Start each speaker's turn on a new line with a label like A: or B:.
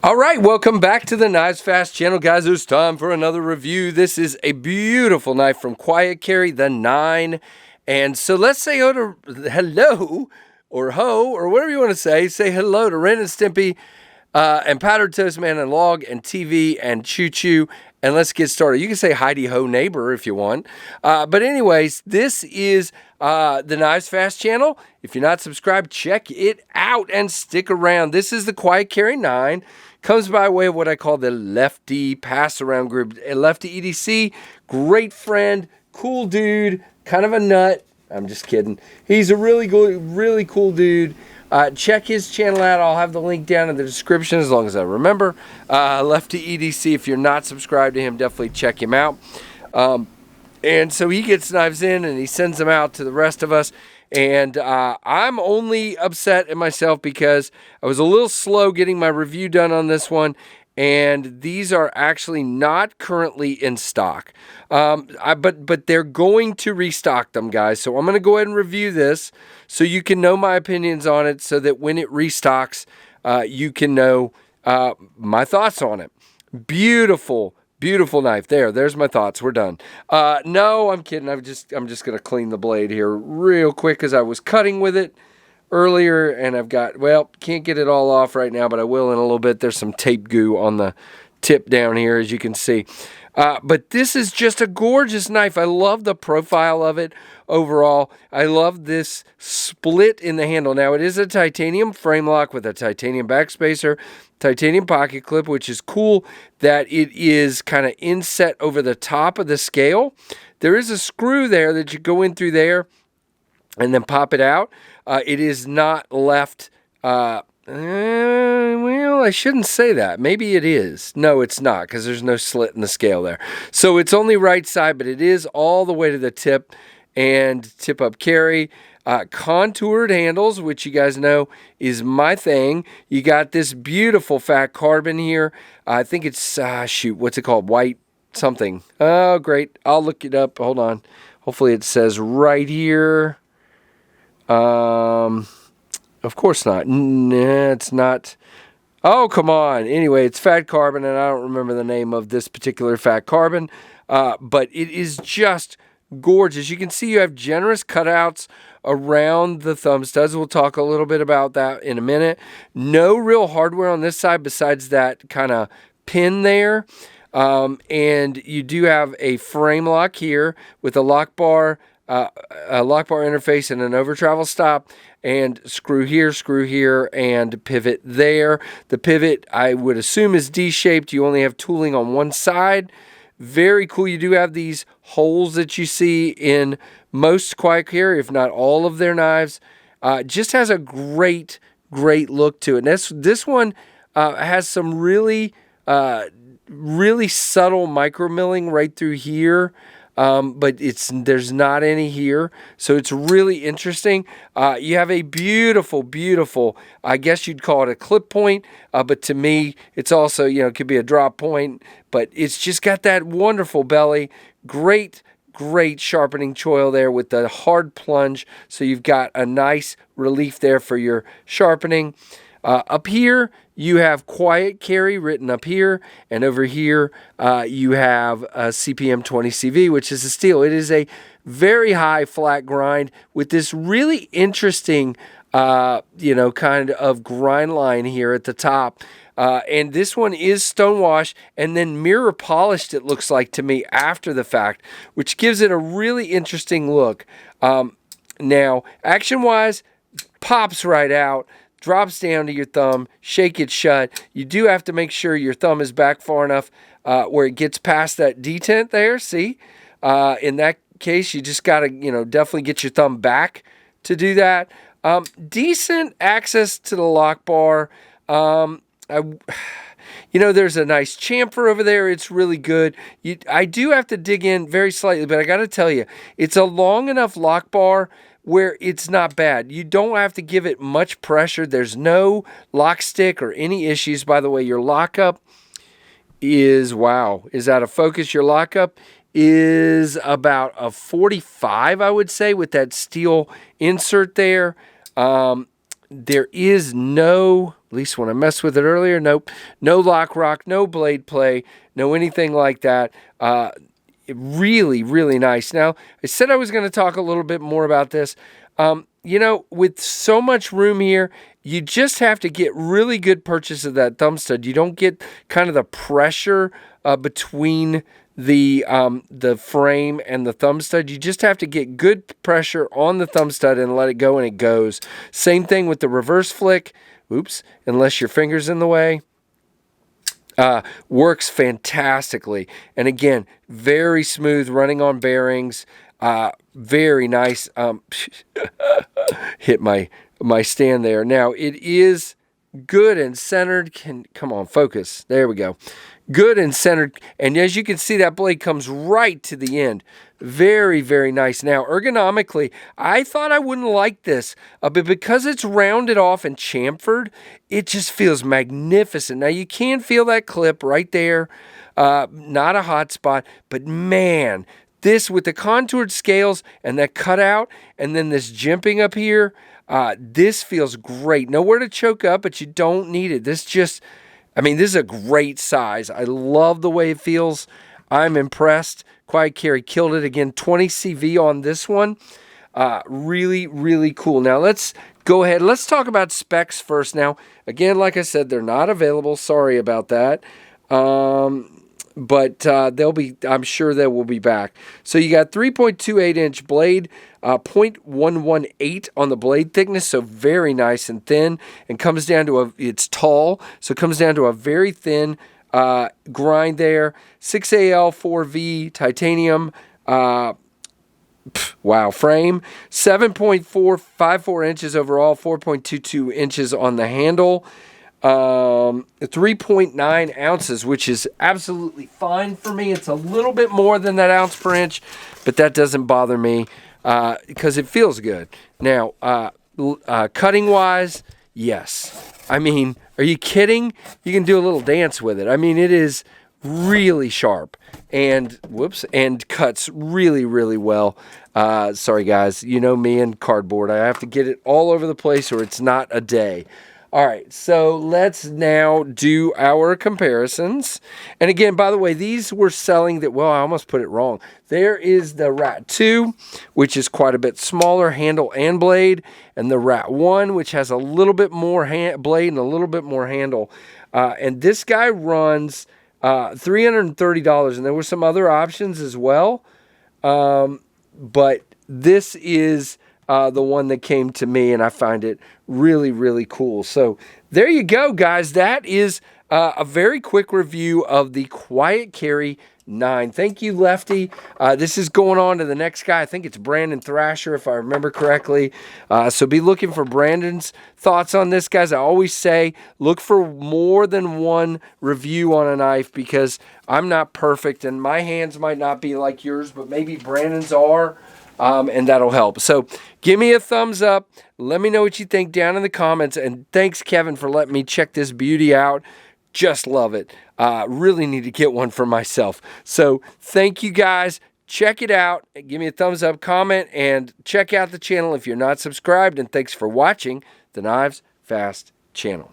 A: All right, welcome back to the KnivesFAST channel, guys. It's time for another review. This is a beautiful knife from Quiet Carry, the 9. And so let's say hello, or ho, or whatever you want to say. Say hello to Ren and Stimpy, and Powdered Toast Man, and Log, and TV, and Choo Choo. And let's get started. You can say Heidi Ho neighbor if you want. But anyways, this is the KnivesFAST channel. If you're not subscribed, check it out and stick around. This is the Quiet Carry 9. Comes by way of what I call the Lefty pass-around group. A Lefty EDC, great friend, cool dude, kind of a nut. I'm just kidding. He's a really cool dude. Check his channel out. I'll have the link down in the description as long as I remember. Lefty EDC, if you're not subscribed to him, definitely check him out. And so he gets knives in and he sends them out to the rest of us. And I'm only upset at myself because I was a little slow getting my review done on this one. And these are actually not currently in stock. But they're going to restock them, guys. So I'm going to go ahead and review this so you can know my opinions on it so that when it restocks, you can know my thoughts on it. Beautiful knife. There's my thoughts. We're done. No, I'm kidding. I'm just going to clean the blade here real quick because I was cutting with it earlier and I've got, well, can't get it all off right now, but I will in a little bit. There's some tape goo on the tip down here, as you can see. But this is just a gorgeous knife. I love the profile of it overall. I love this split in the handle. Now, it is a titanium frame lock with a titanium backspacer, titanium pocket clip, which is cool that it is kind of inset over the top of the scale. There is a screw there that you go in through there and then pop it out. It is not left... well, I shouldn't say that. Maybe it is. No, it's not, because there's no slit in the scale there. So it's only right side, but it is all the way to the tip and tip-up carry. Contoured handles, which you guys know is my thing. You got this beautiful fat carbon here. I think it's, what's it called? White something. Oh, great. I'll look it up. Hold on. Hopefully it says right here. Of course not. Nah, it's not. Oh, come on. Anyway, it's fat carbon, and I don't remember the name of this particular fat carbon, but it is just gorgeous. You can see you have generous cutouts around the thumb studs. We'll talk a little bit about that in a minute. No real hardware on this side besides that kind of pin there. And you do have a frame lock here with a lock bar interface and an over travel stop, and screw here, and pivot there. The pivot, I would assume, is D-shaped. You only have tooling on one side. Very cool. You do have these holes that you see in most Quiet Carry, if not all of their knives. Just has a great look to it. And this one has some really subtle micro milling right through here. But there's not any here, so it's really interesting. You have a beautiful, I guess you'd call it a clip point, but to me, it's also, it could be a drop point, but it's just got that wonderful belly. Great sharpening choil there with the hard plunge, so you've got a nice relief there for your sharpening. Up here, you have Quiet Carry written up here, and over here you have a CPM 20CV, which is a steel. It is a very high flat grind with this really interesting, kind of grind line here at the top. And this one is stonewash and then mirror polished, it looks like to me, after the fact, which gives it a really interesting look. Now, action-wise, pops right out. Drops down to your thumb, shake it shut. You do have to make sure your thumb is back far enough where it gets past that detent there, see? In that case, you just got to, definitely get your thumb back to do that. Decent access to the lock bar. There's a nice chamfer over there. It's really good. I do have to dig in very slightly, but I got to tell you, it's a long enough lock bar where it's not bad. You don't have to give it much pressure. There's no lock stick or any issues. By the way, your lockup is out of focus. Your lockup is about a 45, I would say, with that steel insert there. There is no At least when I messed with it earlier, nope. No lock rock, no blade play, no anything like that. Really, really nice. Now, I said I was going to talk a little bit more about this. You know, with so much room here, you just have to get really good purchase of that thumb stud. You don't get kind of the pressure between the frame and the thumb stud. You just have to get good pressure on the thumb stud and let it go, and it goes. Same thing with the reverse flick. Oops, unless your finger's in the way. Works fantastically. And again, very smooth, running on bearings. Very nice. Hit my stand there. Now, it is good and centered. Come on, focus. There we go. Good and centered. And as you can see, that blade comes right to the end. Very, very nice. Now, ergonomically, I thought I wouldn't like this, but because it's rounded off and chamfered, it just feels magnificent. Now, you can feel that clip right there. Not a hot spot, but man, this with the contoured scales and that cutout and then this jimping up here, this feels great. Nowhere to choke up, but you don't need it. This is a great size. I love the way it feels. I'm impressed. Quiet Carry killed it. Again, 20 CV on this one. Really, really cool. Now, let's go ahead. Let's talk about specs first. Now, again, like I said, they're not available. Sorry about that. But I'm sure they will be back. So you got 3.28 inch blade, 0.118 on the blade thickness, so very nice and thin, and comes down to it's tall, so it comes down to a very thin grind there. 6AL 4V titanium, wow, frame, 7.454 inches overall, 4.22 inches on the handle. 3.9 ounces, which is absolutely fine for me. It's a little bit more than that ounce per inch, but that doesn't bother me because it feels good. Now, cutting wise, yes. I mean, are you kidding? You can do a little dance with it. I mean, it is really sharp and cuts really, really well. Sorry guys, you know me and cardboard. I have to get it all over the place or it's not a day. All right, so let's now do our comparisons. And again, by the way, these were selling I almost put it wrong. There is the Rat 2, which is quite a bit smaller handle and blade, and the Rat 1, which has a little bit more blade and a little bit more handle. And this guy runs $330, and there were some other options as well. But this is the one that came to me, and I find it really, really cool. So there you go, guys. That is a very quick review of the Quiet Carry 9. Thank you, Lefty. This is going on to the next guy. I think it's Brandon Thrasher, if I remember correctly. So be looking for Brandon's thoughts on this, guys. I always say look for more than one review on a knife because I'm not perfect, and my hands might not be like yours, but maybe Brandon's are. And that'll help. So give me a thumbs up. Let me know what you think down in the comments. And thanks, Kevin, for letting me check this beauty out. Just love it. Really need to get one for myself. So thank you, guys. Check it out. Give me a thumbs up, comment, and check out the channel if you're not subscribed. And thanks for watching the Knives Fast channel.